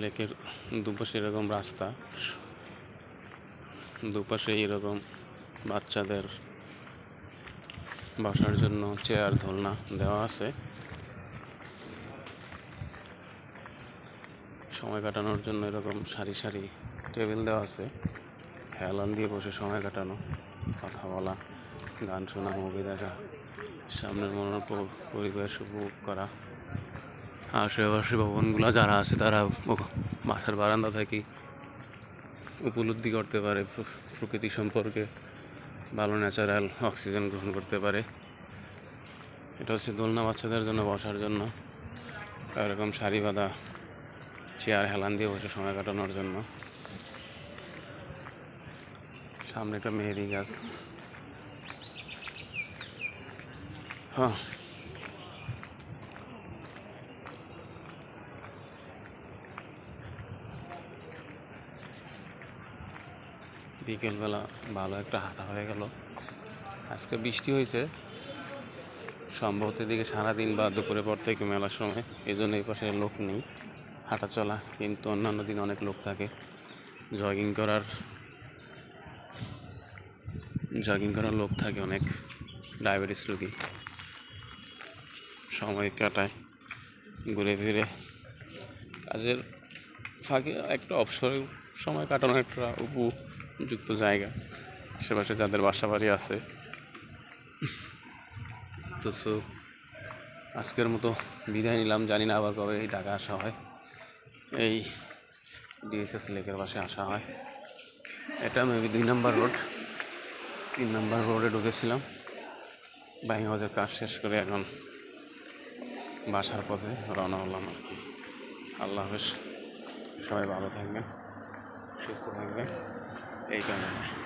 লেকের দুপাশে এরকম রাস্তা, দুপাশে এরকম বাচ্চাদের বসার জন্য চেয়ার দোলনা দেওয়া আছে। সময় কাটানোর জন্য এরকম সারি সারি টেবিল দেওয়া আছে। হেলান দিয়ে বসে সময় কাটানো, কথা বলা, গান শোনা, মুভি দেখা, সামনের মনোরম পরিবেশ উপভোগ করা। আশেপাশে ভবনগুলো যারা আছে তারা বাসার বারান্দা থেকে উপলব্ধি করতে পারে, প্রকৃতি সম্পর্কে ভালো ন্যাচারাল অক্সিজেন গ্রহণ করতে পারে। এটা হচ্ছে দোলনা, বাচ্চাদের জন্য বসার জন্য এরকম সারি বাঁধা চেয়ার হেলান দিয়ে বসে সময় কাটানোর জন্য। সামনে একটা মেহেদি গাছ। হ্যাঁ, বিকেলবেলা ভালো একটা হাঁটা হয়ে গেল। আজকে বৃষ্টি হয়েছে সম্ভবত এদিকে সারাদিন বা দুপুরের পর থেকে মেলার সময়, এই জন্য এই পাশে লোক নেই হাঁটা চলা, কিন্তু অন্যান্য দিন অনেক লোক থাকে। জগিং করার লোক থাকে অনেক, ডায়াবেটিস রোগী সময় কাটায় ঘুরে ফিরে। কাজের ফাঁকে একটা অবসরের সময় কাটানোর একটা উপযুক্ত জায়গা আশেপাশে যাদের বাসা বাড়ি আছে। তো আজকের মতো বিদায় নিলাম। জানি না আবার কবে এই ঢাকা আসা হয়, এই ডিএসএস লেকের পাশে আসা হয়। এটা মেবি 2 নম্বর রোড, 3 নম্বর রোডে ঢুকেছিলাম। বাইংবাজার কাজ শেষ করে এখন বাসার পথে রওনা হলাম আর কি। আল্লাহ হাফেজ, সবাই ভালো থাকবেন, সুস্থ থাকবেন, এই কারণে।